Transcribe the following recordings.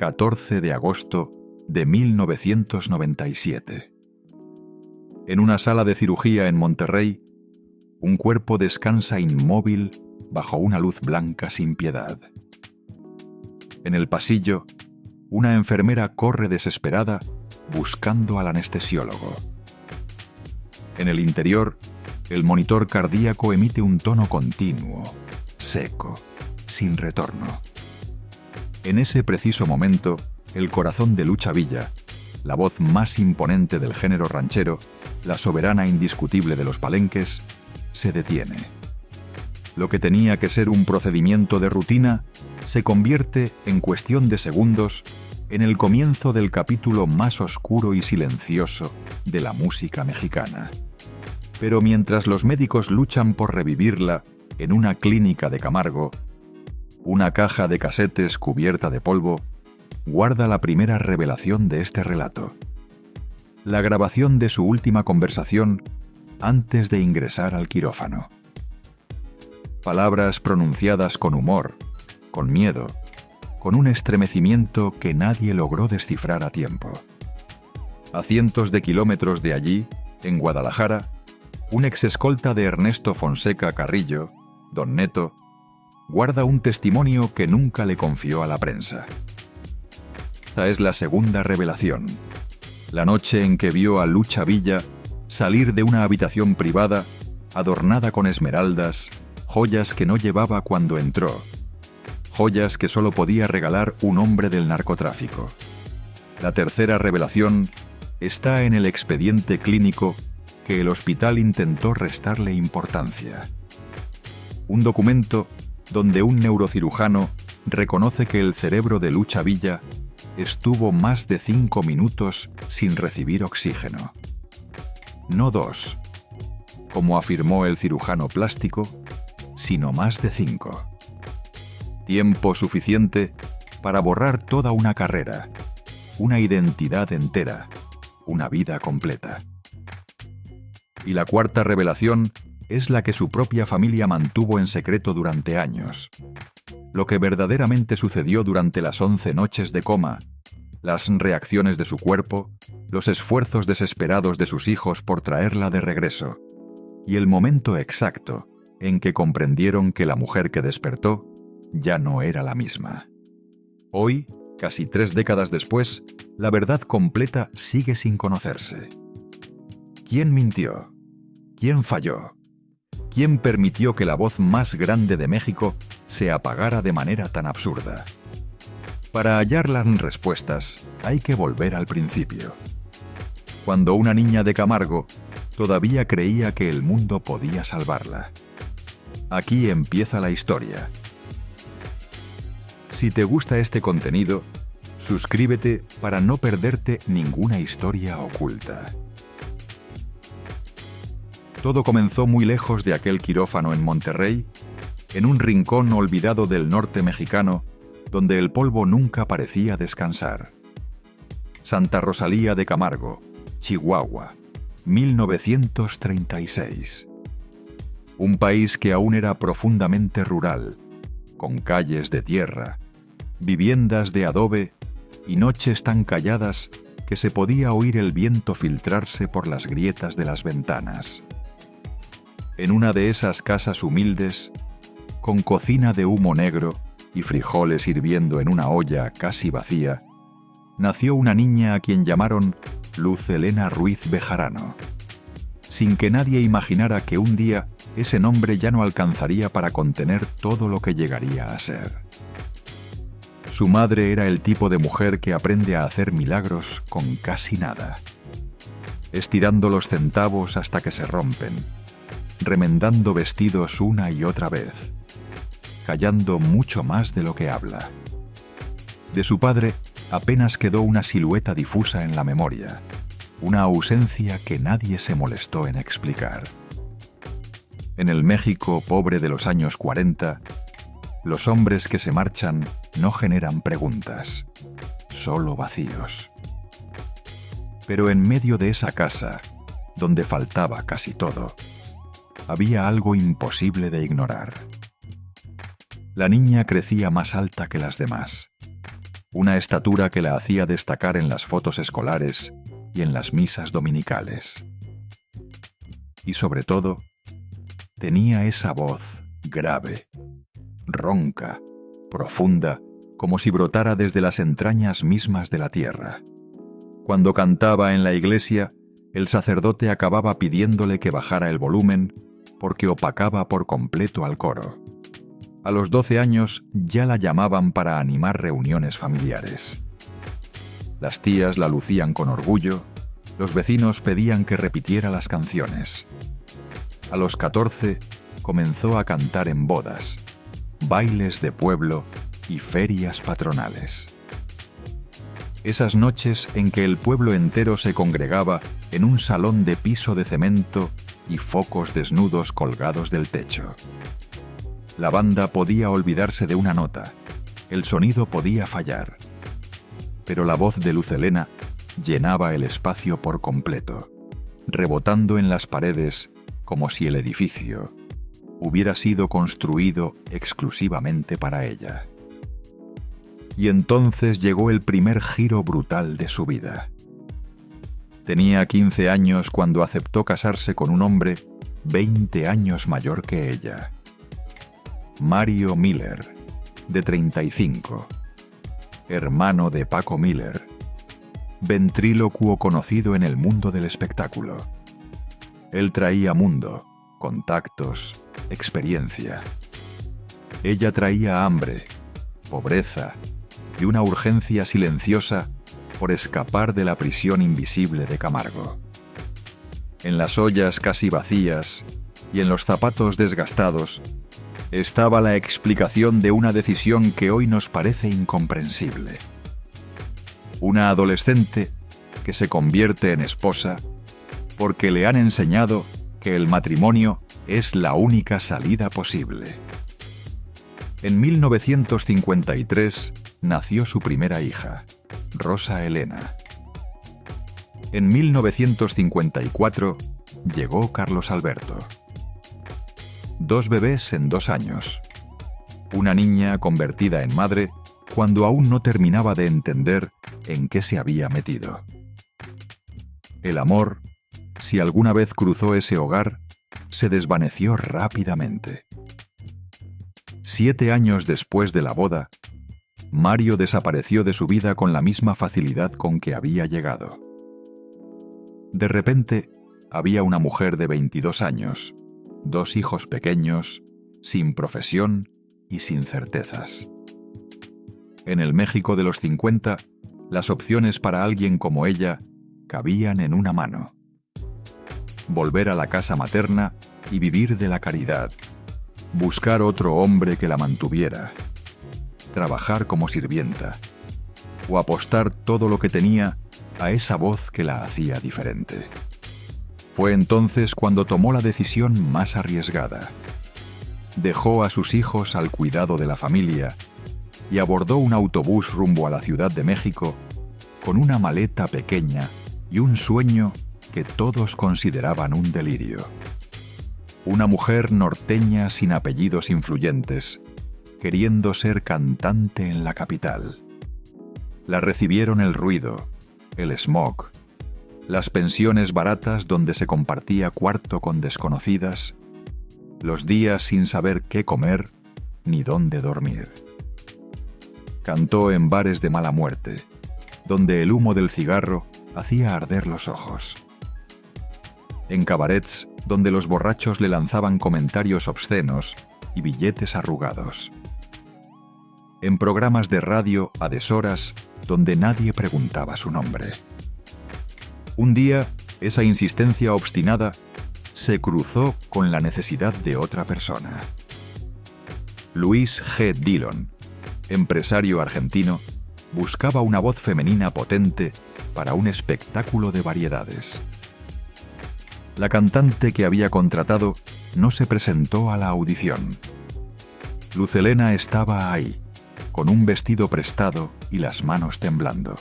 14 de agosto de 1997. En una sala de cirugía en Monterrey, un cuerpo descansa inmóvil bajo una luz blanca sin piedad. En el pasillo, una enfermera corre desesperada buscando al anestesiólogo. En el interior, el monitor cardíaco emite un tono continuo, seco, sin retorno. En ese preciso momento, el corazón de Lucha Villa, la voz más imponente del género ranchero, la soberana indiscutible de los palenques, se detiene. Lo que tenía que ser un procedimiento de rutina se convierte, en cuestión de segundos, en el comienzo del capítulo más oscuro y silencioso de la música mexicana. Pero mientras los médicos luchan por revivirla en una clínica de Camargo, una caja de casetes cubierta de polvo guarda la primera revelación de este relato: la grabación de su última conversación antes de ingresar al quirófano. Palabras pronunciadas con humor, con miedo, con un estremecimiento que nadie logró descifrar a tiempo. A cientos de kilómetros de allí, en Guadalajara, un exescolta de Ernesto Fonseca Carrillo, Don Neto, guarda un testimonio que nunca le confió a la prensa. Esta es la segunda revelación, la noche en que vio a Lucha Villa salir de una habitación privada adornada con esmeraldas, joyas que no llevaba cuando entró, joyas que solo podía regalar un hombre del narcotráfico. La tercera revelación está en el expediente clínico que el hospital intentó restarle importancia. Un documento donde un neurocirujano reconoce que el cerebro de Lucha Villa estuvo más de 5 minutos sin recibir oxígeno. No 2, como afirmó el cirujano plástico, sino más de 5. Tiempo suficiente para borrar toda una carrera, una identidad entera, una vida completa. Y la cuarta revelación es la que su propia familia mantuvo en secreto durante años. Lo que verdaderamente sucedió durante las 11 noches de coma, las reacciones de su cuerpo, los esfuerzos desesperados de sus hijos por traerla de regreso, y el momento exacto en que comprendieron que la mujer que despertó ya no era la misma. Hoy, casi 3 décadas después, la verdad completa sigue sin conocerse. ¿Quién mintió? ¿Quién falló? ¿Quién permitió que la voz más grande de México se apagara de manera tan absurda? Para hallar las respuestas, hay que volver al principio. Cuando una niña de Camargo todavía creía que el mundo podía salvarla. Aquí empieza la historia. Si te gusta este contenido, suscríbete para no perderte ninguna historia oculta. Todo comenzó muy lejos de aquel quirófano en Monterrey, en un rincón olvidado del norte mexicano, donde el polvo nunca parecía descansar. Santa Rosalía de Camargo, Chihuahua, 1936. Un país que aún era profundamente rural, con calles de tierra, viviendas de adobe y noches tan calladas que se podía oír el viento filtrarse por las grietas de las ventanas. En una de esas casas humildes, con cocina de humo negro y frijoles hirviendo en una olla casi vacía, nació una niña a quien llamaron Luz Helena Ruiz Bejarano, sin que nadie imaginara que un día ese nombre ya no alcanzaría para contener todo lo que llegaría a ser. Su madre era el tipo de mujer que aprende a hacer milagros con casi nada, estirando los centavos hasta que se rompen, remendando vestidos una y otra vez, callando mucho más de lo que habla. De su padre apenas quedó una silueta difusa en la memoria, una ausencia que nadie se molestó en explicar. En el México pobre de los años 40, los hombres que se marchan no generan preguntas, solo vacíos. Pero en medio de esa casa, donde faltaba casi todo, había algo imposible de ignorar. La niña crecía más alta que las demás. una estatura que la hacía destacar en las fotos escolares y en las misas dominicales. Y sobre todo, tenía esa voz grave, ronca, profunda, como si brotara desde las entrañas mismas de la tierra. Cuando cantaba en la iglesia, el sacerdote acababa pidiéndole que bajara el volumen porque opacaba por completo al coro. A los 12 años ya la llamaban para animar reuniones familiares. Las tías la lucían con orgullo, los vecinos pedían que repitiera las canciones. A los 14 comenzó a cantar en bodas, bailes de pueblo y ferias patronales. Esas noches en que el pueblo entero se congregaba en un salón de piso de cemento y focos desnudos colgados del techo. La banda podía olvidarse de una nota, el sonido podía fallar, pero la voz de Luz Helena llenaba el espacio por completo, rebotando en las paredes como si el edificio hubiera sido construido exclusivamente para ella. Y entonces llegó el primer giro brutal de su vida. Tenía 15 años cuando aceptó casarse con un hombre 20 años mayor que ella. Mario Miller, de 35, hermano de Paco Miller, ventrílocuo conocido en el mundo del espectáculo. Él traía mundo, contactos, experiencia. Ella traía hambre, pobreza y una urgencia silenciosa por escapar de la prisión invisible de Camargo. En las ollas casi vacías y en los zapatos desgastados estaba la explicación de una decisión que hoy nos parece incomprensible. Una adolescente que se convierte en esposa porque le han enseñado que el matrimonio es la única salida posible. En 1953 nació su primera hija, Rosa Elena. En 1954 llegó Carlos Alberto. 2 bebés en 2 años. Una niña convertida en madre cuando aún no terminaba de entender en qué se había metido. El amor, si alguna vez cruzó ese hogar, se desvaneció rápidamente. 7 años después de la boda, Mario desapareció de su vida con la misma facilidad con que había llegado. De repente, había una mujer de 22 años, 2 hijos pequeños, sin profesión y sin certezas. En el México de los 50, las opciones para alguien como ella cabían en una mano. Volver a la casa materna y vivir de la caridad. Buscar otro hombre que la mantuviera. Trabajar como sirvienta. O apostar todo lo que tenía a esa voz que la hacía diferente. Fue entonces cuando tomó la decisión más arriesgada. Dejó a sus hijos al cuidado de la familia y abordó un autobús rumbo a la Ciudad de México con una maleta pequeña y un sueño que todos consideraban un delirio. Una mujer norteña sin apellidos influyentes, queriendo ser cantante en la capital. La recibieron el ruido, el smog, las pensiones baratas donde se compartía cuarto con desconocidas, los días sin saber qué comer ni dónde dormir. Cantó en bares de mala muerte, donde el humo del cigarro hacía arder los ojos. En cabarets donde los borrachos le lanzaban comentarios obscenos y billetes arrugados. En programas de radio a deshoras donde nadie preguntaba su nombre. Un día, esa insistencia obstinada se cruzó con la necesidad de otra persona. Luis G. Dillon, empresario argentino, buscaba una voz femenina potente para un espectáculo de variedades. La cantante que había contratado no se presentó a la audición. Luz Helena estaba ahí, con un vestido prestado y las manos temblando.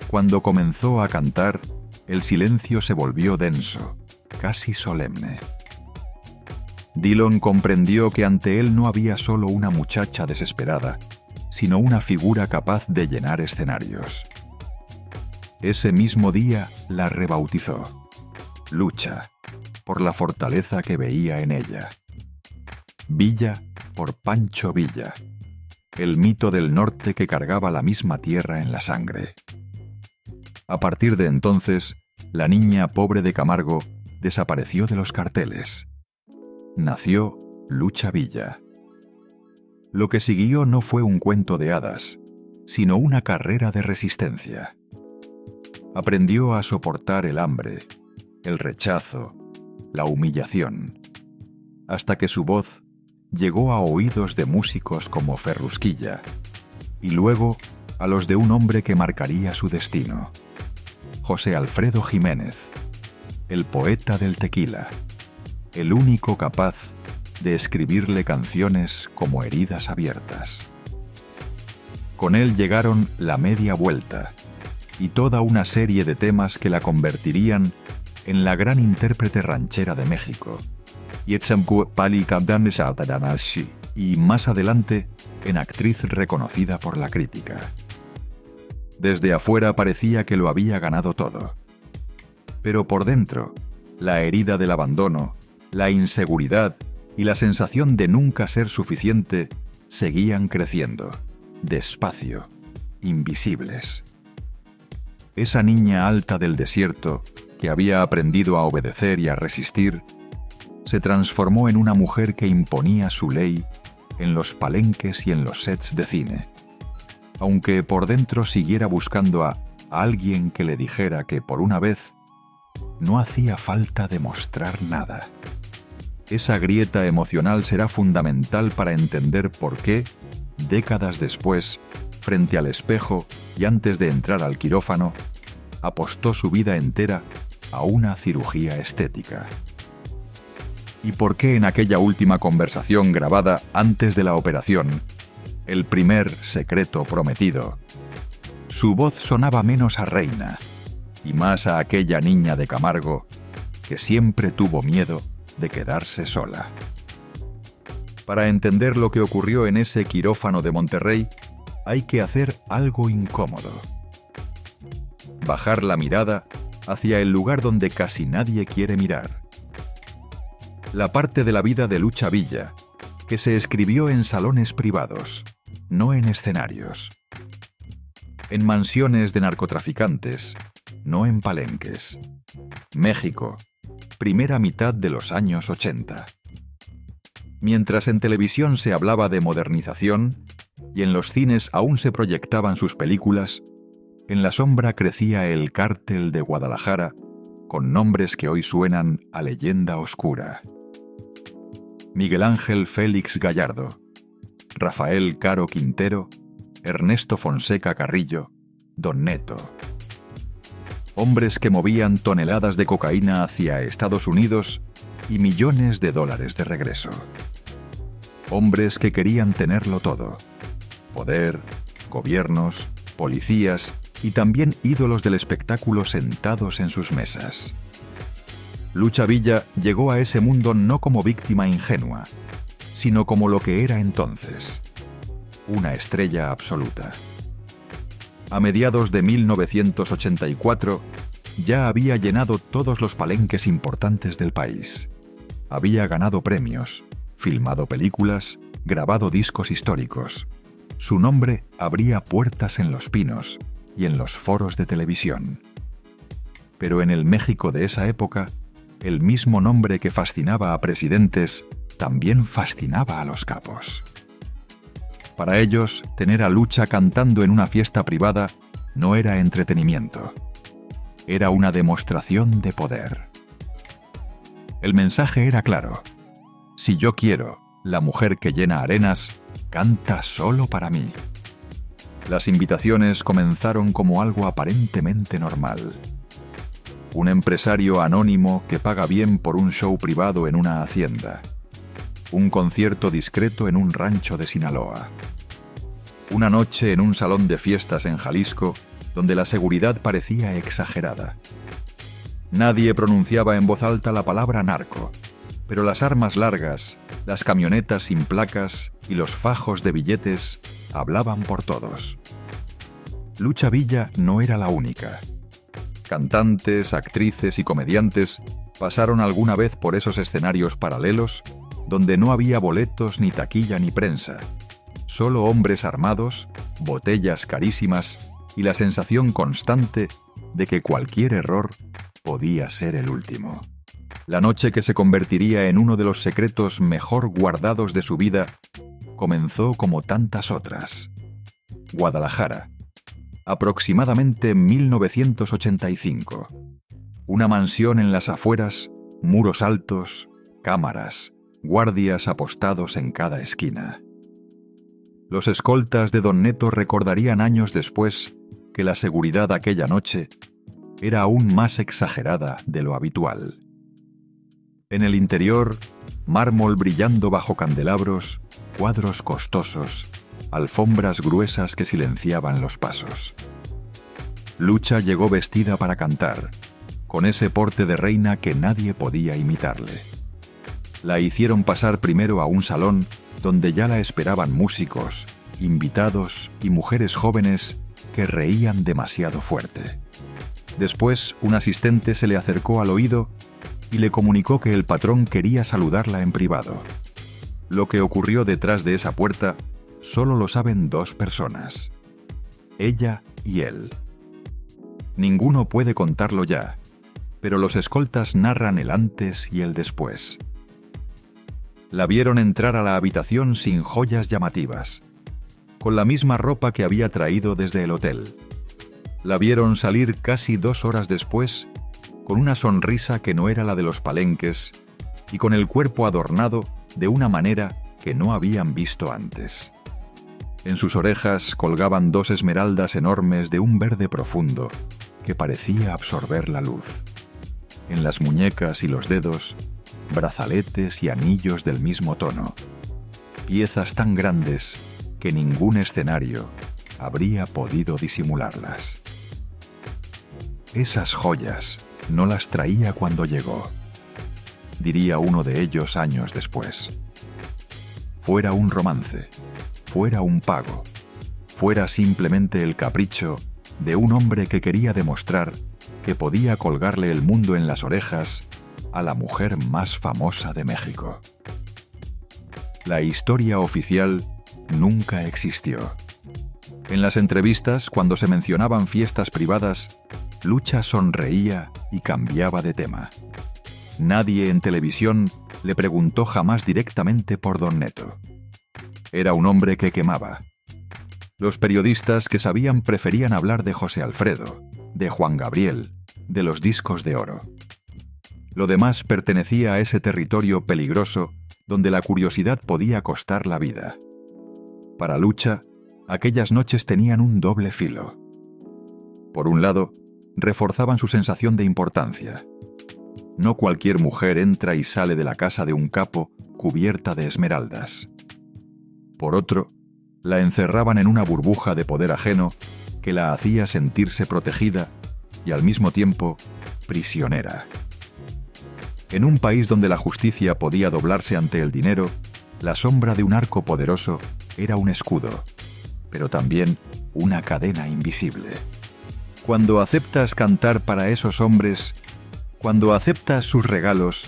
Cuando comenzó a cantar, el silencio se volvió denso, casi solemne. Dillon comprendió que ante él no había solo una muchacha desesperada, sino una figura capaz de llenar escenarios. Ese mismo día la rebautizó Lucha, por la fortaleza que veía en ella. Villa por Pancho Villa, el mito del norte que cargaba la misma tierra en la sangre. A partir de entonces, la niña pobre de Camargo desapareció de los carteles. Nació Lucha Villa. Lo que siguió no fue un cuento de hadas, sino una carrera de resistencia. Aprendió a soportar el hambre, el rechazo, la humillación, hasta que su voz llegó a oídos de músicos como Ferrusquilla, y luego a los de un hombre que marcaría su destino, José Alfredo Jiménez, el poeta del tequila, el único capaz de escribirle canciones como heridas abiertas. Con él llegaron La Media Vuelta y toda una serie de temas que la convertirían en la gran intérprete ranchera de México, y más adelante en actriz reconocida por la crítica. Desde afuera parecía que lo había ganado todo. Pero por dentro, la herida del abandono, la inseguridad y la sensación de nunca ser suficiente seguían creciendo, despacio, invisibles. Esa niña alta del desierto, que había aprendido a obedecer y a resistir, se transformó en una mujer que imponía su ley en los palenques y en los sets de cine, aunque por dentro siguiera buscando a alguien que le dijera que por una vez no hacía falta demostrar nada. Esa grieta emocional será fundamental para entender por qué, décadas después, frente al espejo y antes de entrar al quirófano, apostó su vida entera a una cirugía estética. Y por qué en aquella última conversación grabada antes de la operación, el primer secreto prometido, su voz sonaba menos a reina y más a aquella niña de Camargo que siempre tuvo miedo de quedarse sola. Para entender lo que ocurrió en ese quirófano de Monterrey, hay que hacer algo incómodo. Bajar la mirada hacia el lugar donde casi nadie quiere mirar. La parte de la vida de Lucha Villa, que se escribió en salones privados, no en escenarios. En mansiones de narcotraficantes, no en palenques. México, primera mitad de los años 80. Mientras en televisión se hablaba de modernización y en los cines aún se proyectaban sus películas, en la sombra crecía el Cártel de Guadalajara, con nombres que hoy suenan a leyenda oscura. Miguel Ángel Félix Gallardo, Rafael Caro Quintero, Ernesto Fonseca Carrillo, Don Neto. Hombres que movían toneladas de cocaína hacia Estados Unidos y millones de dólares de regreso. Hombres que querían tenerlo todo: poder, gobiernos, policías y también ídolos del espectáculo sentados en sus mesas. Lucha Villa llegó a ese mundo no como víctima ingenua, sino como lo que era entonces: una estrella absoluta. A mediados de 1984 ya había llenado todos los palenques importantes del país. Había ganado premios, filmado películas, grabado discos históricos. Su nombre abría puertas en Los Pinos y en los foros de televisión. Pero en el México de esa época, el mismo nombre que fascinaba a presidentes también fascinaba a los capos. Para ellos, tener a Lucha cantando en una fiesta privada no era entretenimiento. Era una demostración de poder. El mensaje era claro: si yo quiero, la mujer que llena arenas canta solo para mí. Las invitaciones comenzaron como algo aparentemente normal. Un empresario anónimo que paga bien por un show privado en una hacienda. Un concierto discreto en un rancho de Sinaloa. Una noche en un salón de fiestas en Jalisco, donde la seguridad parecía exagerada. Nadie pronunciaba en voz alta la palabra narco, pero las armas largas, las camionetas sin placas y los fajos de billetes hablaban por todos. Lucha Villa no era la única. Cantantes, actrices y comediantes pasaron alguna vez por esos escenarios paralelos donde no había boletos ni taquilla ni prensa, solo hombres armados, botellas carísimas y la sensación constante de que cualquier error podía ser el último. La noche que se convertiría en uno de los secretos mejor guardados de su vida comenzó como tantas otras. Guadalajara, aproximadamente 1985. Una mansión en las afueras, muros altos, cámaras, guardias apostados en cada esquina. Los escoltas de Don Neto recordarían años después que la seguridad aquella noche era aún más exagerada de lo habitual. En el interior, mármol brillando bajo candelabros, cuadros costosos, alfombras gruesas que silenciaban los pasos. Lucha llegó vestida para cantar, con ese porte de reina que nadie podía imitarle. La hicieron pasar primero a un salón donde ya la esperaban músicos, invitados y mujeres jóvenes que reían demasiado fuerte. Después, un asistente se le acercó al oído y le comunicó que el patrón quería saludarla en privado. Lo que ocurrió detrás de esa puerta solo lo saben dos personas: ella y él. Ninguno puede contarlo ya, pero los escoltas narran el antes y el después. La vieron entrar a la habitación sin joyas llamativas, con la misma ropa que había traído desde el hotel. La vieron salir casi 2 horas después, con una sonrisa que no era la de los palenques y con el cuerpo adornado de una manera que no habían visto antes. En sus orejas colgaban 2 esmeraldas enormes de un verde profundo que parecía absorber la luz. En las muñecas y los dedos, brazaletes y anillos del mismo tono, piezas tan grandes que ningún escenario habría podido disimularlas. Esas joyas no las traía cuando llegó, diría uno de ellos años después. Fuera un romance, fuera un pago, fuera simplemente el capricho de un hombre que quería demostrar que podía colgarle el mundo en las orejas a la mujer más famosa de México. La historia oficial nunca existió. En las entrevistas, cuando se mencionaban fiestas privadas, Lucha sonreía y cambiaba de tema. Nadie en televisión le preguntó jamás directamente por Don Neto. Era un hombre que quemaba. Los periodistas que sabían preferían hablar de José Alfredo, de Juan Gabriel, de los discos de oro. Lo demás pertenecía a ese territorio peligroso donde la curiosidad podía costar la vida. Para Lucha, aquellas noches tenían un doble filo. Por un lado, reforzaban su sensación de importancia. No cualquier mujer entra y sale de la casa de un capo cubierta de esmeraldas. Por otro, la encerraban en una burbuja de poder ajeno que la hacía sentirse protegida y al mismo tiempo prisionera. En un país donde la justicia podía doblarse ante el dinero, la sombra de un arco poderoso era un escudo, pero también una cadena invisible. Cuando aceptas cantar para esos hombres, cuando aceptas sus regalos,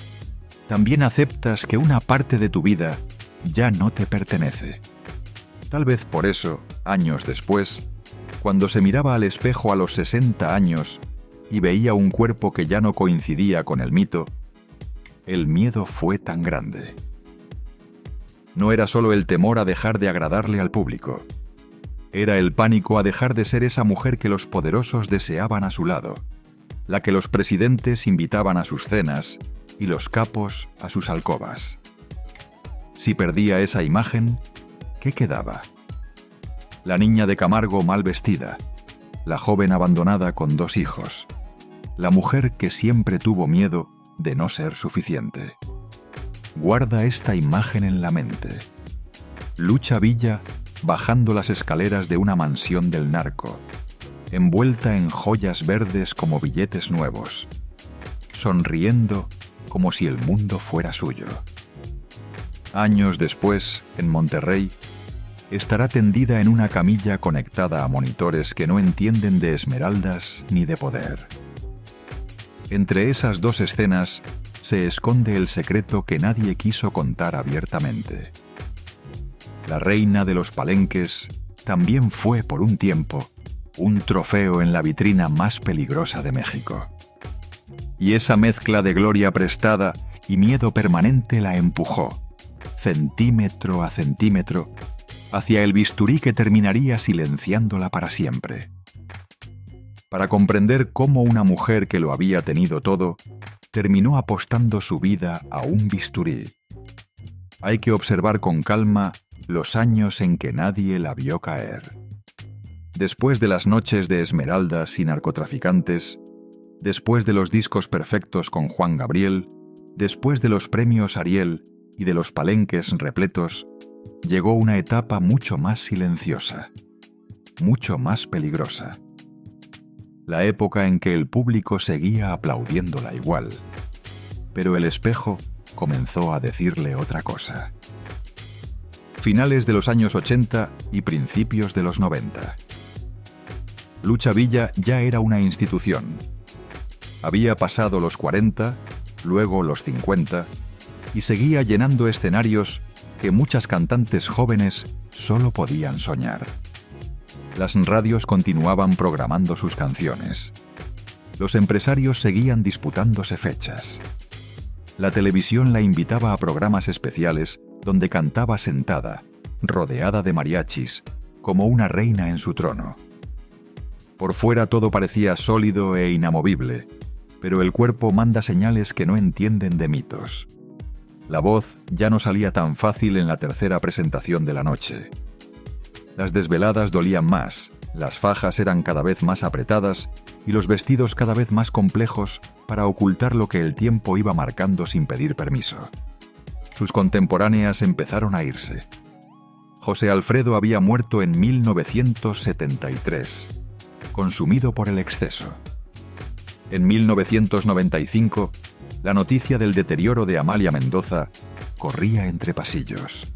también aceptas que una parte de tu vida ya no te pertenece. Tal vez por eso, años después, cuando se miraba al espejo a los 60 años y veía un cuerpo que ya no coincidía con el mito, el miedo fue tan grande. No era solo el temor a dejar de agradarle al público. Era el pánico a dejar de ser esa mujer que los poderosos deseaban a su lado, la que los presidentes invitaban a sus cenas y los capos a sus alcobas. Si perdía esa imagen, ¿qué quedaba? La niña de Camargo mal vestida, la joven abandonada con 2 hijos, la mujer que siempre tuvo miedo de no ser suficiente. Guarda esta imagen en la mente. Lucha Villa bajando las escaleras de una mansión del narco, envuelta en joyas verdes como billetes nuevos, sonriendo como si el mundo fuera suyo. Años después, en Monterrey, estará tendida en una camilla conectada a monitores que no entienden de esmeraldas ni de poder. Entre esas dos escenas se esconde el secreto que nadie quiso contar abiertamente. La reina de los palenques también fue por un tiempo un trofeo en la vitrina más peligrosa de México. Y esa mezcla de gloria prestada y miedo permanente la empujó, centímetro a centímetro, hacia el bisturí que terminaría silenciándola para siempre. Para comprender cómo una mujer que lo había tenido todo, terminó apostando su vida a un bisturí. Hay que observar con calma los años en que nadie la vio caer. Después de las noches de esmeraldas y narcotraficantes, después de los discos perfectos con Juan Gabriel, después de los premios Ariel y de los palenques repletos, llegó una etapa mucho más silenciosa, mucho más peligrosa. La época en que el público seguía aplaudiéndola igual, pero el espejo comenzó a decirle otra cosa. Finales de los años 80 y principios de los 90. Lucha Villa ya era una institución. Había pasado los 40, luego los 50, y seguía llenando escenarios que muchas cantantes jóvenes solo podían soñar. Las radios continuaban programando sus canciones. Los empresarios seguían disputándose fechas. La televisión la invitaba a programas especiales donde cantaba sentada, rodeada de mariachis, como una reina en su trono. Por fuera todo parecía sólido e inamovible, pero el cuerpo manda señales que no entienden de mitos. La voz ya no salía tan fácil en la tercera presentación de la noche. Las desveladas dolían más, las fajas eran cada vez más apretadas y los vestidos cada vez más complejos para ocultar lo que el tiempo iba marcando sin pedir permiso. Sus contemporáneas empezaron a irse. José Alfredo había muerto en 1973, consumido por el exceso. En 1995, la noticia del deterioro de Amalia Mendoza corría entre pasillos.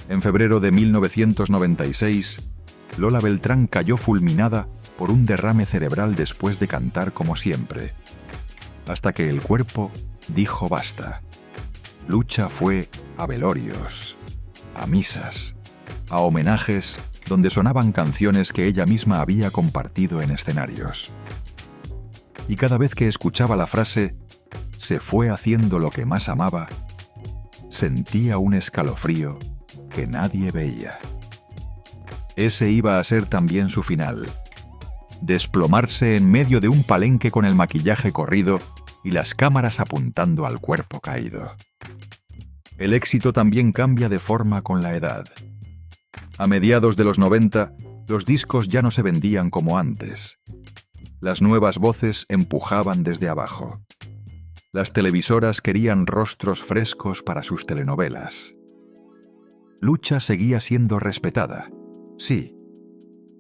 En febrero de 1996, Lola Beltrán cayó fulminada por un derrame cerebral después de cantar como siempre, hasta que el cuerpo dijo basta. Lucha fue a velorios, a misas, a homenajes donde sonaban canciones que ella misma había compartido en escenarios. Y cada vez que escuchaba la frase «se fue haciendo lo que más amaba», sentía un escalofrío que nadie veía. Ese iba a ser también su final. Desplomarse en medio de un palenque con el maquillaje corrido y las cámaras apuntando al cuerpo caído. El éxito también cambia de forma con la edad. A mediados de los 90, los discos ya no se vendían como antes. Las nuevas voces empujaban desde abajo. Las televisoras querían rostros frescos para sus telenovelas. Lucha seguía siendo respetada, sí,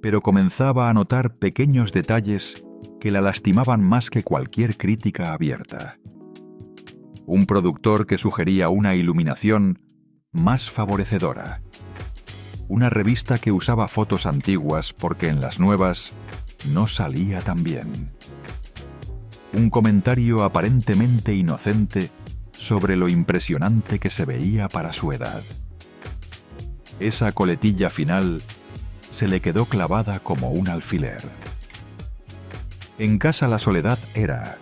pero comenzaba a notar pequeños detalles que la lastimaban más que cualquier crítica abierta. Un productor que sugería una iluminación más favorecedora. Una revista que usaba fotos antiguas porque en las nuevas no salía tan bien. Un comentario aparentemente inocente sobre lo impresionante que se veía para su edad. Esa coletilla final se le quedó clavada como un alfiler. En casa la soledad era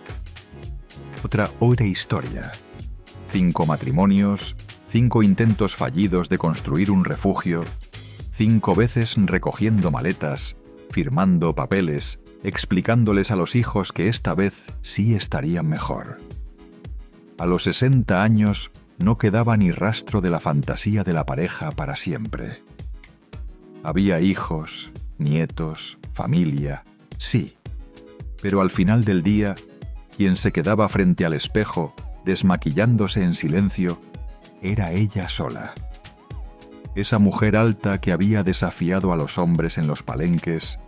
otra historia. 5 matrimonios, 5 intentos fallidos de construir un refugio, 5 veces recogiendo maletas, firmando papeles, explicándoles a los hijos que esta vez sí estarían mejor. A los 60 años no quedaba ni rastro de la fantasía de la pareja para siempre. Había hijos, nietos, familia, sí, pero al final del día, quien se quedaba frente al espejo, desmaquillándose en silencio, era ella sola. Esa mujer alta que había desafiado a los hombres en los palenques,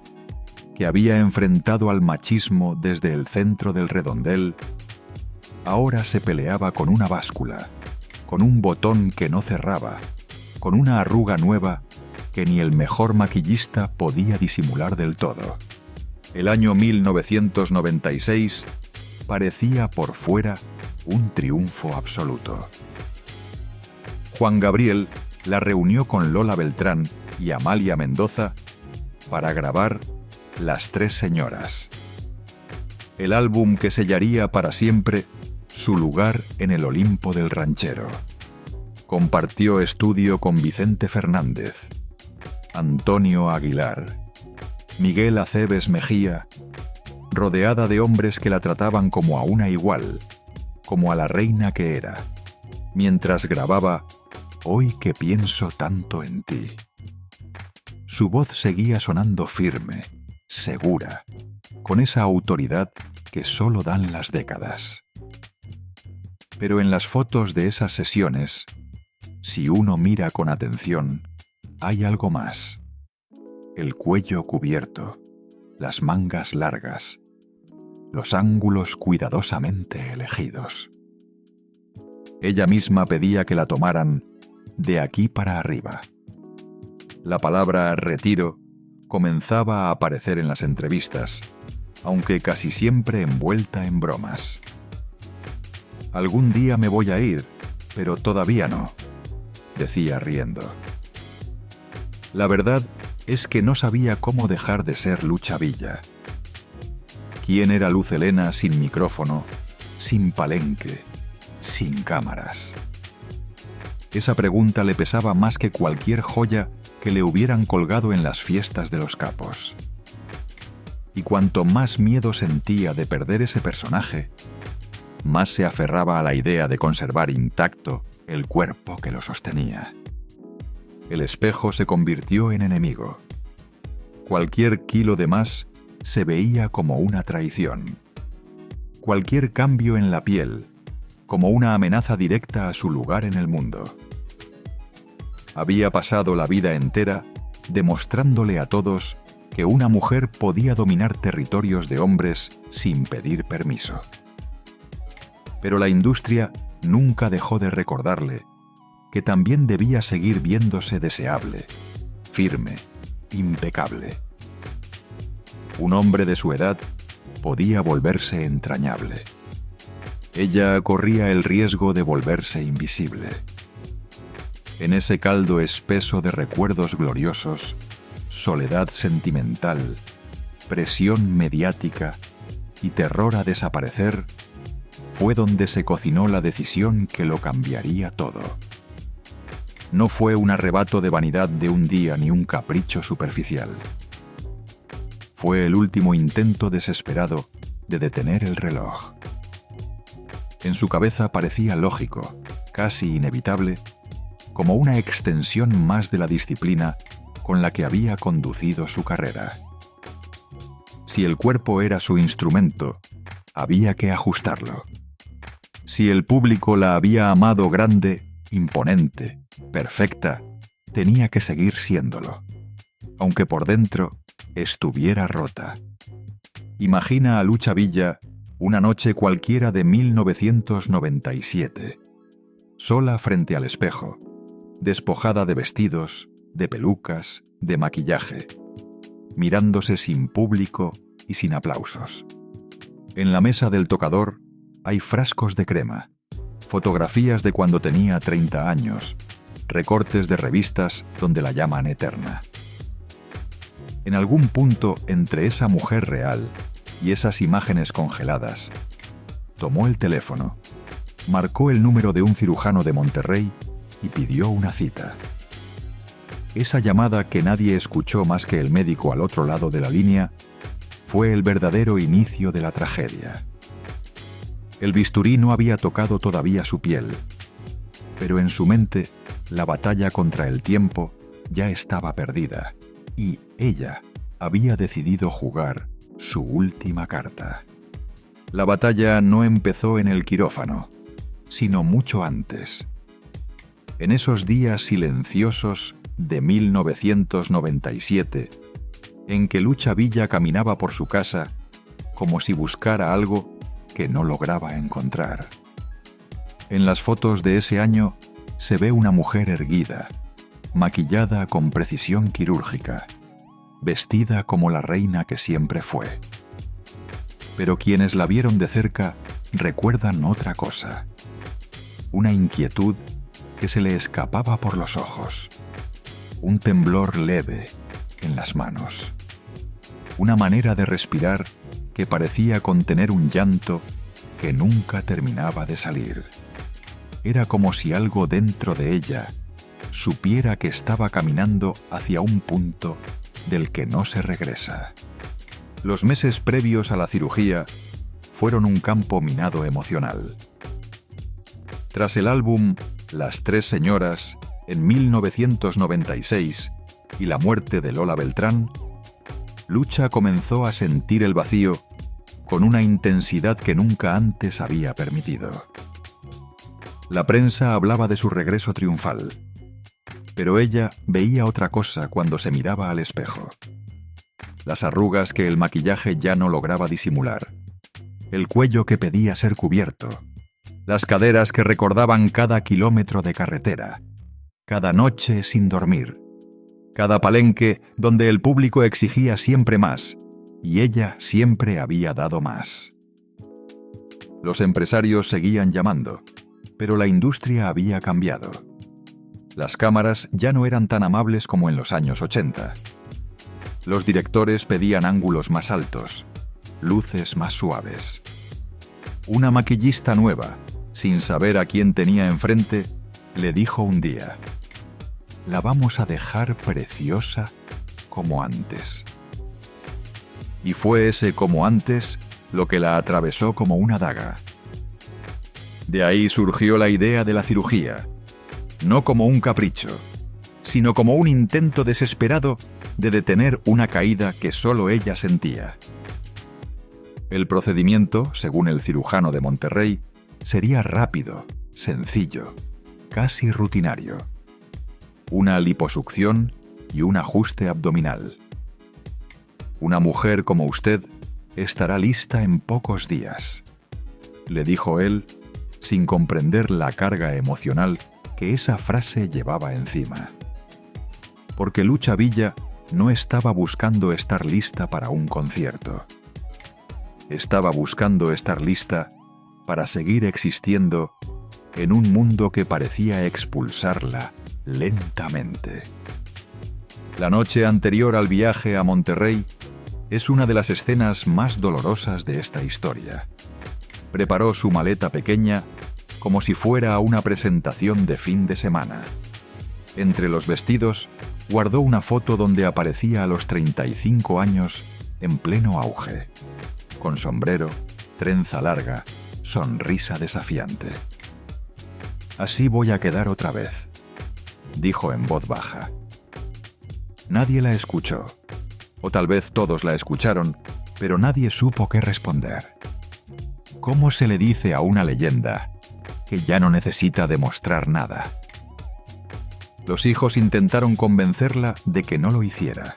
que había enfrentado al machismo desde el centro del redondel, ahora se peleaba con una báscula, con un botón que no cerraba, con una arruga nueva que ni el mejor maquillista podía disimular del todo. El año 1996 parecía por fuera un triunfo absoluto. Juan Gabriel la reunió con Lola Beltrán y Amalia Mendoza para grabar Las Tres Señoras, el álbum que sellaría para siempre su lugar en el Olimpo del ranchero. Compartió estudio con Vicente Fernández, Antonio Aguilar, Miguel Aceves Mejía, rodeada de hombres que la trataban como a una igual, como a la reina que era, mientras grababa Hoy que pienso tanto en ti. Su voz seguía sonando firme, segura, con esa autoridad que solo dan las décadas. Pero en las fotos de esas sesiones, si uno mira con atención, hay algo más. El cuello cubierto, las mangas largas, los ángulos cuidadosamente elegidos. Ella misma pedía que la tomaran de aquí para arriba. La palabra retiro comenzaba a aparecer en las entrevistas, aunque casi siempre envuelta en bromas. Algún día me voy a ir, pero todavía no, decía riendo. La verdad es que no sabía cómo dejar de ser Lucha Villa. ¿Quién era Luz Helena sin micrófono, sin palenque, sin cámaras? Esa pregunta le pesaba más que cualquier joya que le hubieran colgado en las fiestas de los capos. Y cuanto más miedo sentía de perder ese personaje, más se aferraba a la idea de conservar intacto el cuerpo que lo sostenía. El espejo se convirtió en enemigo. Cualquier kilo de más se veía como una traición. Cualquier cambio en la piel, como una amenaza directa a su lugar en el mundo. Había pasado la vida entera demostrándole a todos que una mujer podía dominar territorios de hombres sin pedir permiso. Pero la industria nunca dejó de recordarle que también debía seguir viéndose deseable, firme, impecable. Un hombre de su edad podía volverse entrañable. Ella corría el riesgo de volverse invisible. En ese caldo espeso de recuerdos gloriosos, soledad sentimental, presión mediática y terror a desaparecer, fue donde se cocinó la decisión que lo cambiaría todo. No fue un arrebato de vanidad de un día ni un capricho superficial. Fue el último intento desesperado de detener el reloj. En su cabeza parecía lógico, casi inevitable, como una extensión más de la disciplina con la que había conducido su carrera. Si el cuerpo era su instrumento, había que ajustarlo. Si el público la había amado grande, imponente, perfecta, tenía que seguir siéndolo, aunque por dentro estuviera rota. Imagina a Lucha Villa una noche cualquiera de 1997, sola frente al espejo, despojada de vestidos, de pelucas, de maquillaje, mirándose sin público y sin aplausos. En la mesa del tocador hay frascos de crema, fotografías de cuando tenía 30 años, recortes de revistas donde la llaman eterna. En algún punto entre esa mujer real y esas imágenes congeladas, tomó el teléfono, marcó el número de un cirujano de Monterrey y pidió una cita. Esa llamada que nadie escuchó más que el médico al otro lado de la línea fue el verdadero inicio de la tragedia. El bisturí no había tocado todavía su piel, pero en su mente la batalla contra el tiempo ya estaba perdida y ella había decidido jugar su última carta. La batalla no empezó en el quirófano, sino mucho antes. En esos días silenciosos de 1997, en que Lucha Villa caminaba por su casa como si buscara algo que no lograba encontrar. En las fotos de ese año se ve una mujer erguida, maquillada con precisión quirúrgica, vestida como la reina que siempre fue. Pero quienes la vieron de cerca recuerdan otra cosa, una inquietud que se le escapaba por los ojos, un temblor leve en las manos, una manera de respirar que parecía contener un llanto que nunca terminaba de salir. Era como si algo dentro de ella supiera que estaba caminando hacia un punto del que no se regresa. Los meses previos a la cirugía fueron un campo minado emocional. Tras el álbum Las Tres Señoras, en 1996, y la muerte de Lola Beltrán, Lucha comenzó a sentir el vacío con una intensidad que nunca antes había permitido. La prensa hablaba de su regreso triunfal, pero ella veía otra cosa cuando se miraba al espejo. Las arrugas que el maquillaje ya no lograba disimular, el cuello que pedía ser cubierto, las caderas que recordaban cada kilómetro de carretera, cada noche sin dormir, cada palenque donde el público exigía siempre más y ella siempre había dado más. Los empresarios seguían llamando, pero la industria había cambiado. Las cámaras ya no eran tan amables como en los años 80. Los directores pedían ángulos más altos, luces más suaves. Una maquillista nueva, sin saber a quién tenía enfrente, le dijo un día: «La vamos a dejar preciosa como antes». Y fue ese como antes lo que la atravesó como una daga. De ahí surgió la idea de la cirugía, no como un capricho, sino como un intento desesperado de detener una caída que solo ella sentía. El procedimiento, según el cirujano de Monterrey, sería rápido, sencillo, casi rutinario. Una liposucción y un ajuste abdominal. Una mujer como usted estará lista en pocos días, le dijo él, sin comprender la carga emocional que esa frase llevaba encima. Porque Lucha Villa no estaba buscando estar lista para un concierto. Estaba buscando estar lista para seguir existiendo en un mundo que parecía expulsarla lentamente. La noche anterior al viaje a Monterrey es una de las escenas más dolorosas de esta historia. Preparó su maleta pequeña como si fuera una presentación de fin de semana. Entre los vestidos, guardó una foto donde aparecía a los 35 años en pleno auge, con sombrero, trenza larga, sonrisa desafiante. «Así voy a quedar otra vez», dijo en voz baja. Nadie la escuchó, o tal vez todos la escucharon, pero nadie supo qué responder. ¿Cómo se le dice a una leyenda que ya no necesita demostrar nada? Los hijos intentaron convencerla de que no lo hiciera.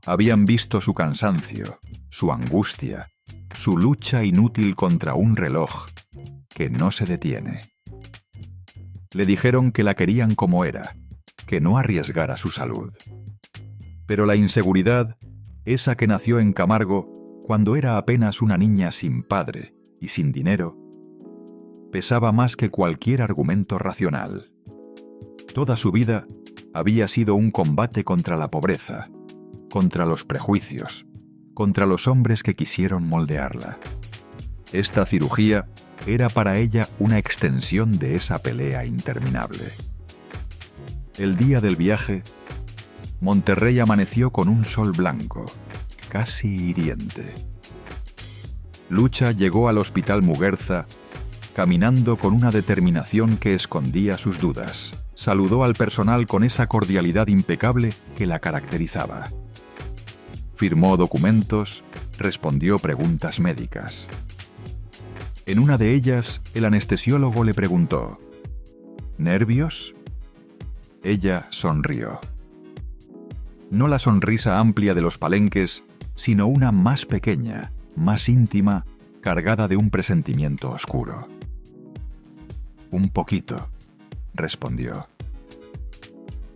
Habían visto su cansancio, su angustia, su lucha inútil contra un reloj que no se detiene. Le dijeron que la querían como era, que no arriesgara su salud. Pero la inseguridad, esa que nació en Camargo cuando era apenas una niña sin padre y sin dinero, pesaba más que cualquier argumento racional. Toda su vida había sido un combate contra la pobreza, contra los prejuicios, contra los hombres que quisieron moldearla. Esta cirugía era para ella una extensión de esa pelea interminable. El día del viaje, Monterrey amaneció con un sol blanco, casi hiriente. Lucha llegó al Hospital Muguerza caminando con una determinación que escondía sus dudas. Saludó al personal con esa cordialidad impecable que la caracterizaba. Firmó documentos, respondió preguntas médicas. En una de ellas, el anestesiólogo le preguntó: ¿nervios? Ella sonrió. No la sonrisa amplia de los palenques, sino una más pequeña, más íntima, cargada de un presentimiento oscuro. Un poquito, respondió.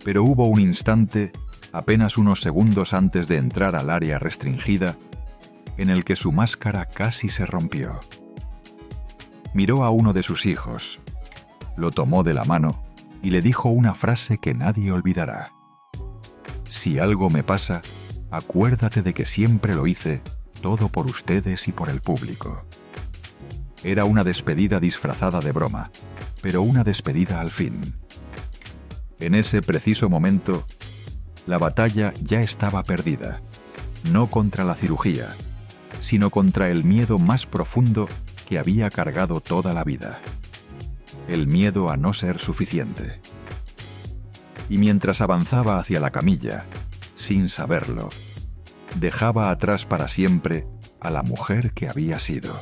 Pero hubo un instante, apenas unos segundos antes de entrar al área restringida, en el que su máscara casi se rompió. Miró a uno de sus hijos, lo tomó de la mano y le dijo una frase que nadie olvidará. Si algo me pasa, acuérdate de que siempre lo hice todo por ustedes y por el público. Era una despedida disfrazada de broma, pero una despedida al fin. En ese preciso momento, la batalla ya estaba perdida, no contra la cirugía, sino contra el miedo más profundo que había cargado toda la vida. El miedo a no ser suficiente. Y mientras avanzaba hacia la camilla, sin saberlo, dejaba atrás para siempre a la mujer que había sido.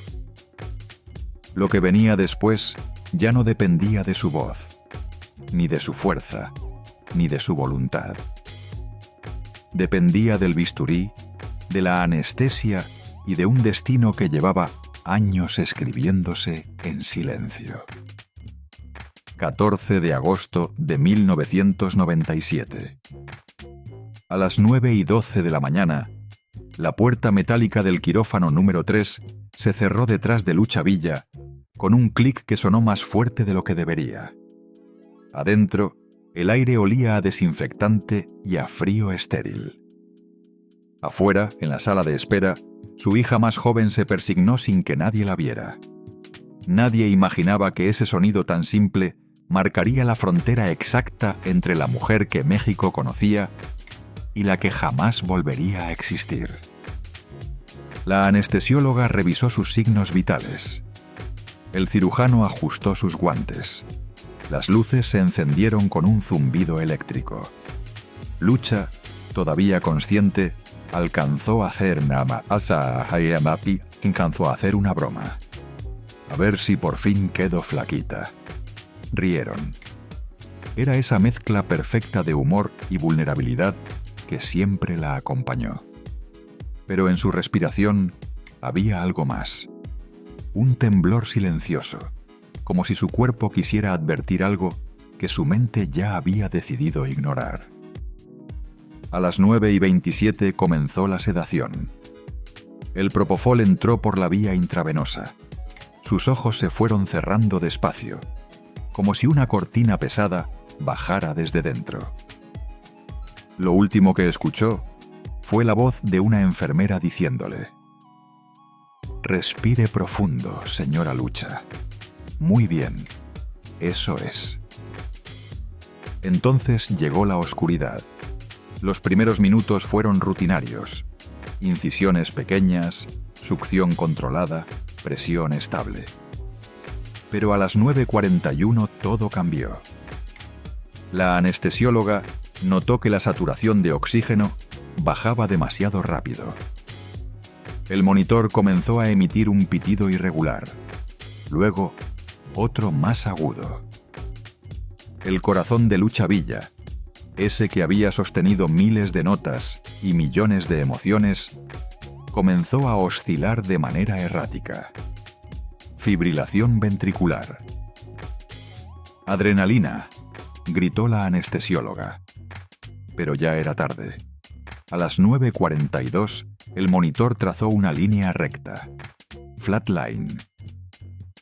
Lo que venía después ya no dependía de su voz, ni de su fuerza, ni de su voluntad. Dependía del bisturí, de la anestesia y de un destino que llevaba años escribiéndose en silencio. 14 de agosto de 1997. A las 9:12 de la mañana, la puerta metálica del quirófano número 3 se cerró detrás de Lucha Villa con un clic que sonó más fuerte de lo que debería. Adentro, el aire olía a desinfectante y a frío estéril. Afuera, en la sala de espera, su hija más joven se persignó sin que nadie la viera. Nadie imaginaba que ese sonido tan simple marcaría la frontera exacta entre la mujer que México conocía y la que jamás volvería a existir. La anestesióloga revisó sus signos vitales. El cirujano ajustó sus guantes. Las luces se encendieron con un zumbido eléctrico. Lucha, todavía consciente, alcanzó a hacer una broma. A ver si por fin quedo flaquita. Rieron. Era esa mezcla perfecta de humor y vulnerabilidad que siempre la acompañó. Pero en su respiración había algo más. Un temblor silencioso, como si su cuerpo quisiera advertir algo que su mente ya había decidido ignorar. A las 9:27 comenzó la sedación. El propofol entró por la vía intravenosa. Sus ojos se fueron cerrando despacio, como si una cortina pesada bajara desde dentro. Lo último que escuchó fue la voz de una enfermera diciéndole: «Respire profundo, señora Lucha. Muy bien, eso es». Entonces llegó la oscuridad. Los primeros minutos fueron rutinarios. Incisiones pequeñas, succión controlada, presión estable. Pero a las 9:41 todo cambió. La anestesióloga notó que la saturación de oxígeno bajaba demasiado rápido. El monitor comenzó a emitir un pitido irregular. Luego, otro más agudo. El corazón de Lucha Villa, ese que había sostenido miles de notas y millones de emociones, comenzó a oscilar de manera errática. Fibrilación ventricular. «Adrenalina», gritó la anestesióloga. Pero ya era tarde. A las 9:42, el monitor trazó una línea recta. Flatline.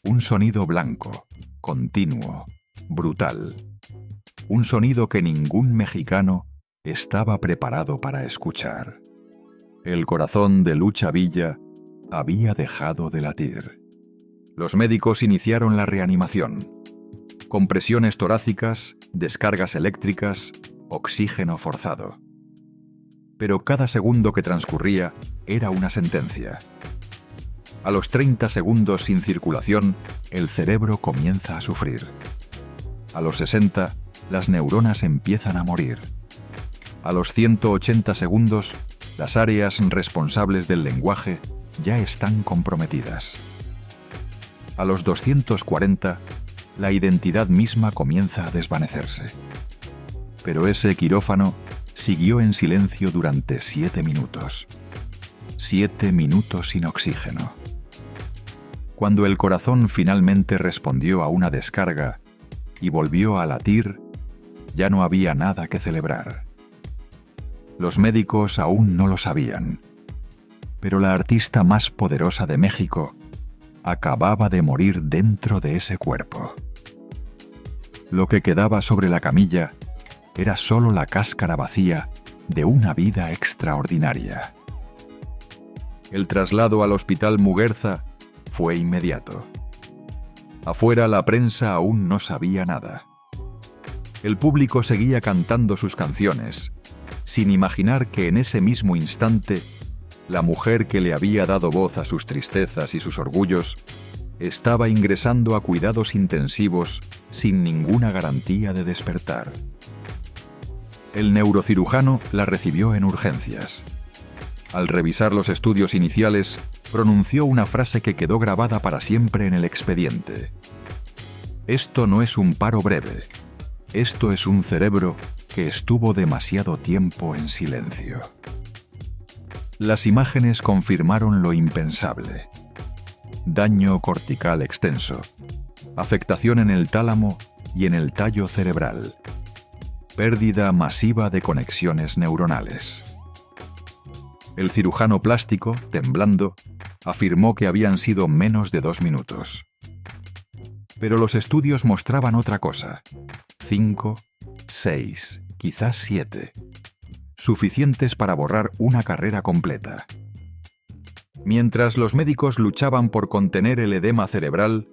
Un sonido blanco, continuo, brutal. Un sonido que ningún mexicano estaba preparado para escuchar. El corazón de Lucha Villa había dejado de latir. Los médicos iniciaron la reanimación. Compresiones torácicas, descargas eléctricas, oxígeno forzado. Pero cada segundo que transcurría era una sentencia. A los 30 segundos sin circulación, el cerebro comienza a sufrir. A los 60, las neuronas empiezan a morir. A los 180 segundos, las áreas responsables del lenguaje ya están comprometidas. A los 240, la identidad misma comienza a desvanecerse. Pero ese quirófano siguió en silencio durante 7 minutos. 7 minutos sin oxígeno. Cuando el corazón finalmente respondió a una descarga y volvió a latir, ya no había nada que celebrar. Los médicos aún no lo sabían, pero la artista más poderosa de México acababa de morir dentro de ese cuerpo. Lo que quedaba sobre la camilla era solo la cáscara vacía de una vida extraordinaria. El traslado al Hospital Muguerza fue inmediato. Afuera la prensa aún no sabía nada. El público seguía cantando sus canciones, sin imaginar que en ese mismo instante, la mujer que le había dado voz a sus tristezas y sus orgullos estaba ingresando a cuidados intensivos sin ninguna garantía de despertar. El neurocirujano la recibió en urgencias. Al revisar los estudios iniciales, pronunció una frase que quedó grabada para siempre en el expediente. Esto no es un paro breve. Esto es un cerebro que estuvo demasiado tiempo en silencio. Las imágenes confirmaron lo impensable. Daño cortical extenso, afectación en el tálamo y en el tallo cerebral, pérdida masiva de conexiones neuronales. El cirujano plástico, temblando, afirmó que habían sido menos de 2 minutos. Pero los estudios mostraban otra cosa: 5, 6, quizás 7, suficientes para borrar una carrera completa. Mientras los médicos luchaban por contener el edema cerebral,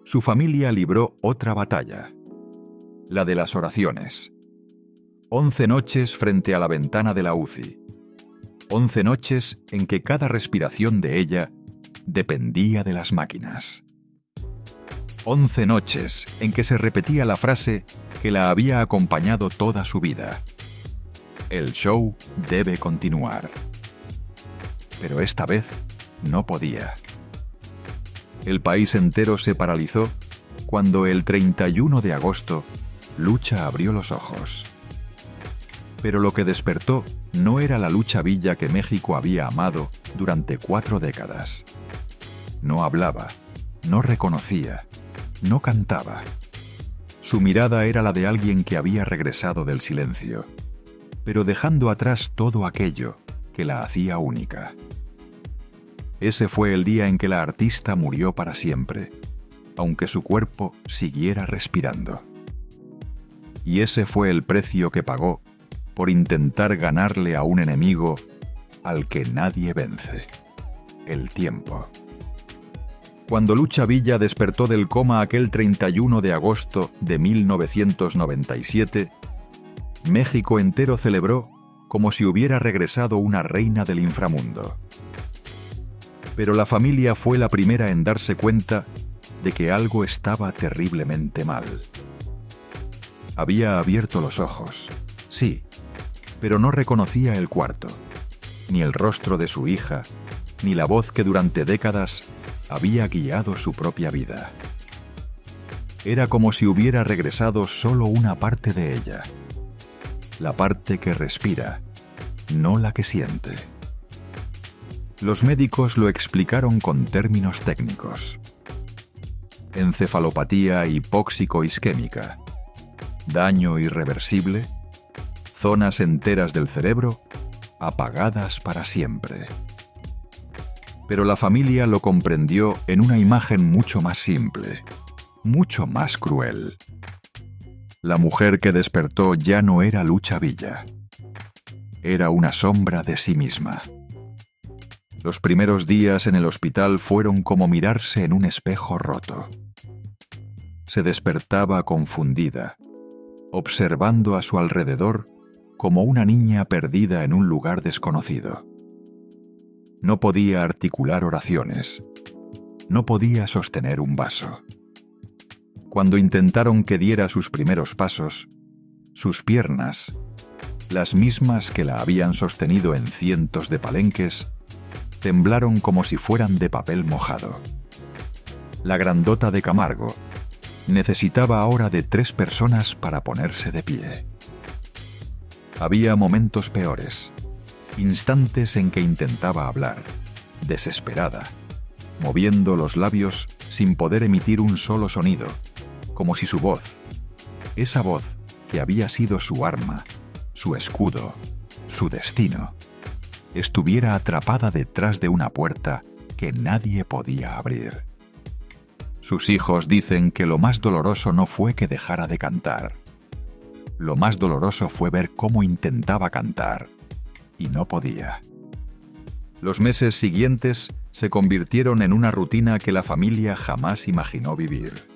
su familia libró otra batalla, la de las oraciones. 11 noches frente a la ventana de la UCI. 11 noches en que cada respiración de ella dependía de las máquinas. 11 noches en que se repetía la frase que la había acompañado toda su vida: el show debe continuar. Pero esta vez no podía. El país entero se paralizó cuando el 31 de agosto Lucha abrió los ojos. Pero lo que despertó no era la Lucha Villa que México había amado durante 4 décadas. No hablaba, no reconocía, no cantaba. Su mirada era la de alguien que había regresado del silencio, pero dejando atrás todo aquello que la hacía única. Ese fue el día en que la artista murió para siempre, aunque su cuerpo siguiera respirando. Y ese fue el precio que pagó por intentar ganarle a un enemigo al que nadie vence: el tiempo. Cuando Lucha Villa despertó del coma aquel 31 de agosto de 1997, México entero celebró como si hubiera regresado una reina del inframundo. Pero la familia fue la primera en darse cuenta de que algo estaba terriblemente mal. Había abierto los ojos, sí, pero no reconocía el cuarto, ni el rostro de su hija, ni la voz que durante décadas había guiado su propia vida. Era como si hubiera regresado solo una parte de ella, la parte que respira, no la que siente. Los médicos lo explicaron con términos técnicos: encefalopatía hipóxico-isquémica, daño irreversible, zonas enteras del cerebro apagadas para siempre. Pero la familia lo comprendió en una imagen mucho más simple, mucho más cruel. La mujer que despertó ya no era Lucha Villa. Era una sombra de sí misma. Los primeros días en el hospital fueron como mirarse en un espejo roto. Se despertaba confundida, observando a su alrededor como una niña perdida en un lugar desconocido. No podía articular oraciones. No podía sostener un vaso. Cuando intentaron que diera sus primeros pasos, sus piernas, las mismas que la habían sostenido en cientos de palenques, temblaron como si fueran de papel mojado. La grandota de Camargo necesitaba ahora de 3 personas para ponerse de pie. Había momentos peores, instantes en que intentaba hablar, desesperada, moviendo los labios sin poder emitir un solo sonido, como si su voz, esa voz que había sido su arma, su escudo, su destino, estuviera atrapada detrás de una puerta que nadie podía abrir. Sus hijos dicen que lo más doloroso no fue que dejara de cantar. Lo más doloroso fue ver cómo intentaba cantar y no podía. Los meses siguientes se convirtieron en una rutina que la familia jamás imaginó vivir.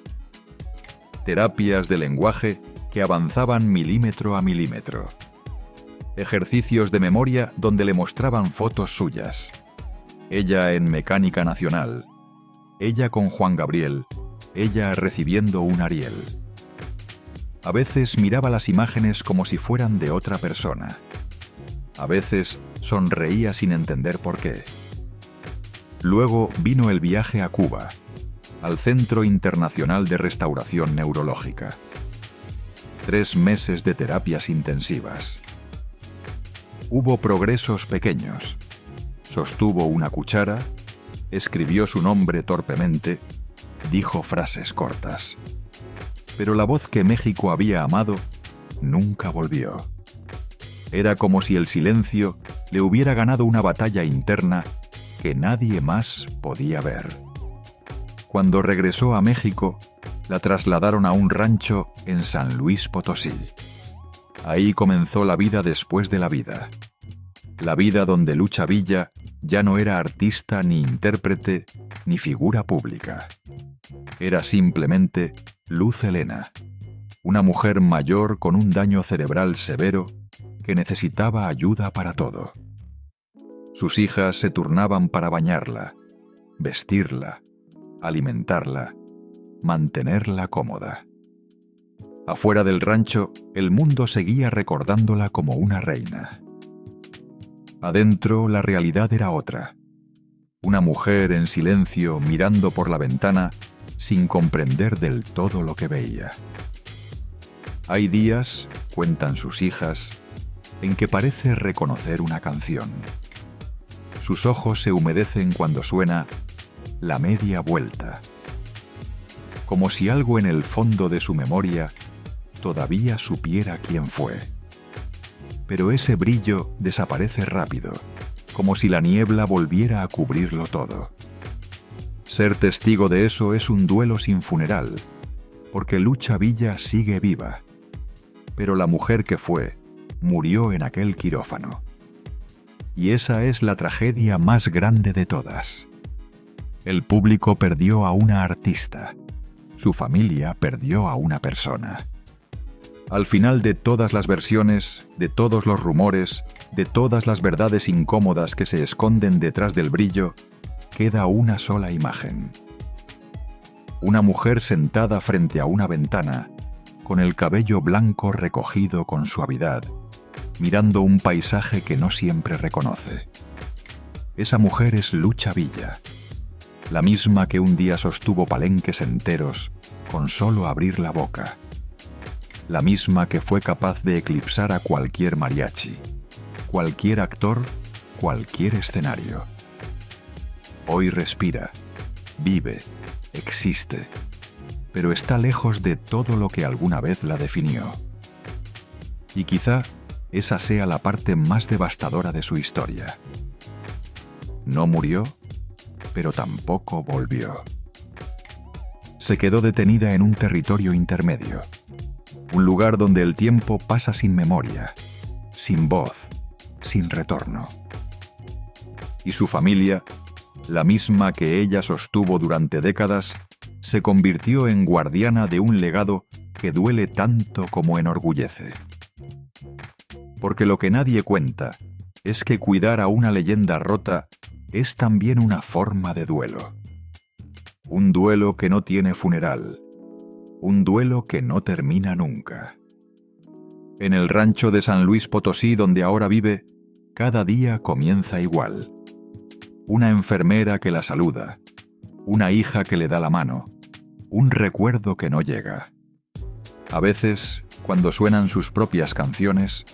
Terapias de lenguaje que avanzaban milímetro a milímetro. Ejercicios de memoria donde le mostraban fotos suyas. Ella en Mecánica Nacional. Ella con Juan Gabriel. Ella recibiendo un Ariel. A veces miraba las imágenes como si fueran de otra persona. A veces sonreía sin entender por qué. Luego vino el viaje a Cuba, al Centro Internacional de Restauración Neurológica. 3 meses de terapias intensivas. Hubo progresos pequeños. Sostuvo una cuchara, escribió su nombre torpemente, dijo frases cortas. Pero la voz que México había amado nunca volvió. Era como si el silencio le hubiera ganado una batalla interna que nadie más podía ver. Cuando regresó a México, la trasladaron a un rancho en San Luis Potosí. Ahí comenzó la vida después de la vida. La vida donde Lucha Villa ya no era artista ni intérprete ni figura pública. Era simplemente Luz Helena, una mujer mayor con un daño cerebral severo que necesitaba ayuda para todo. Sus hijas se turnaban para bañarla, vestirla, alimentarla, mantenerla cómoda. Afuera del rancho, el mundo seguía recordándola como una reina. Adentro, la realidad era otra. Una mujer en silencio mirando por la ventana sin comprender del todo lo que veía. Hay días, cuentan sus hijas, en que parece reconocer una canción. Sus ojos se humedecen cuando suena La Media Vuelta. Como si algo en el fondo de su memoria todavía supiera quién fue. Pero ese brillo desaparece rápido, como si la niebla volviera a cubrirlo todo. Ser testigo de eso es un duelo sin funeral, porque Lucha Villa sigue viva. Pero la mujer que fue, murió en aquel quirófano. Y esa es la tragedia más grande de todas. El público perdió a una artista. Su familia perdió a una persona. Al final de todas las versiones, de todos los rumores, de todas las verdades incómodas que se esconden detrás del brillo, queda una sola imagen. Una mujer sentada frente a una ventana, con el cabello blanco recogido con suavidad, mirando un paisaje que no siempre reconoce. Esa mujer es Lucha Villa, la misma que un día sostuvo palenques enteros con solo abrir la boca. La misma que fue capaz de eclipsar a cualquier mariachi, cualquier actor, cualquier escenario. Hoy respira, vive, existe, pero está lejos de todo lo que alguna vez la definió. Y quizá esa sea la parte más devastadora de su historia. No murió, pero tampoco volvió. Se quedó detenida en un territorio intermedio. Un lugar donde el tiempo pasa sin memoria, sin voz, sin retorno. Y su familia, la misma que ella sostuvo durante décadas, se convirtió en guardiana de un legado que duele tanto como enorgullece. Porque lo que nadie cuenta es que cuidar a una leyenda rota es también una forma de duelo. Un duelo que no tiene funeral. Un duelo que no termina nunca. En el rancho de San Luis Potosí, donde ahora vive, cada día comienza igual. Una enfermera que la saluda, una hija que le da la mano, un recuerdo que no llega. A veces, cuando suenan sus propias canciones,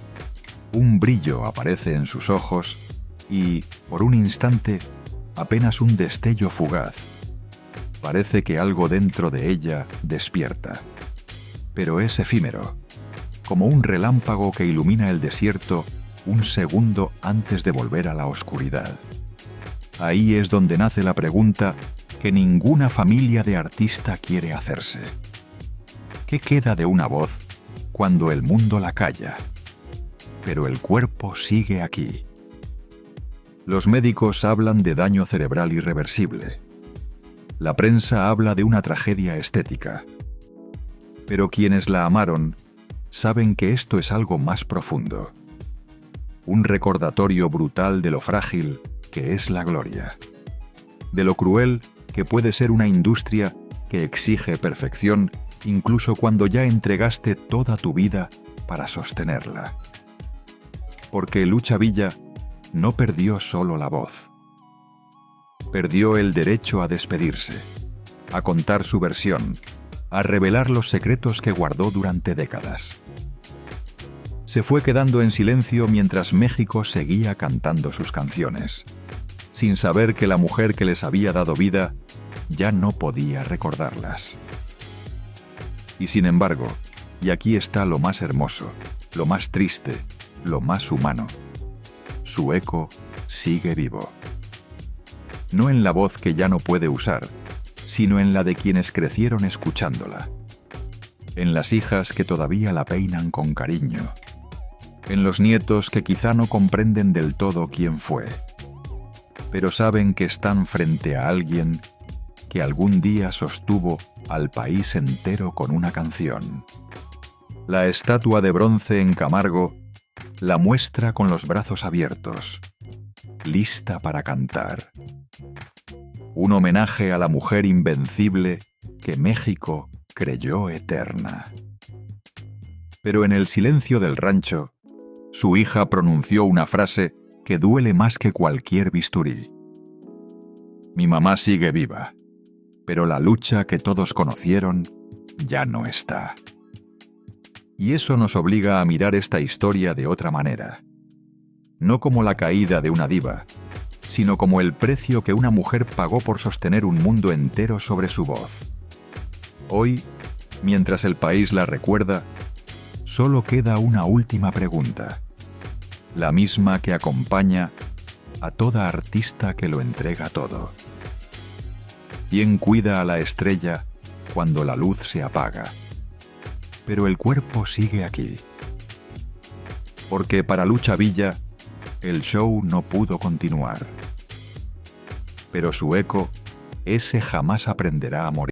un brillo aparece en sus ojos y, por un instante, apenas un destello fugaz. Parece que algo dentro de ella despierta. Pero es efímero, como un relámpago que ilumina el desierto un segundo antes de volver a la oscuridad. Ahí es donde nace la pregunta que ninguna familia de artista quiere hacerse. ¿Qué queda de una voz cuando el mundo la calla? Pero el cuerpo sigue aquí. Los médicos hablan de daño cerebral irreversible. La prensa habla de una tragedia estética. Pero quienes la amaron saben que esto es algo más profundo. Un recordatorio brutal de lo frágil que es la gloria. De lo cruel que puede ser una industria que exige perfección incluso cuando ya entregaste toda tu vida para sostenerla. Porque Lucha Villa no perdió solo la voz. Perdió el derecho a despedirse, a contar su versión, a revelar los secretos que guardó durante décadas. Se fue quedando en silencio mientras México seguía cantando sus canciones, sin saber que la mujer que les había dado vida ya no podía recordarlas. Y sin embargo, y aquí está lo más hermoso, lo más triste, lo más humano, su eco sigue vivo. No en la voz que ya no puede usar, sino en la de quienes crecieron escuchándola. En las hijas que todavía la peinan con cariño. En los nietos que quizá no comprenden del todo quién fue, pero saben que están frente a alguien que algún día sostuvo al país entero con una canción. La estatua de bronce en Camargo la muestra con los brazos abiertos, lista para cantar. Un homenaje a la mujer invencible que México creyó eterna. Pero en el silencio del rancho, su hija pronunció una frase que duele más que cualquier bisturí. Mi mamá sigue viva, pero la lucha que todos conocieron ya no está. Y eso nos obliga a mirar esta historia de otra manera. No como la caída de una diva, sino como el precio que una mujer pagó por sostener un mundo entero sobre su voz. Hoy, mientras el país la recuerda, solo queda una última pregunta, la misma que acompaña a toda artista que lo entrega todo. ¿Quién cuida a la estrella cuando la luz se apaga? Pero el cuerpo sigue aquí. Porque para Lucha Villa, el show no pudo continuar. Pero su eco, ese jamás aprenderá a morir.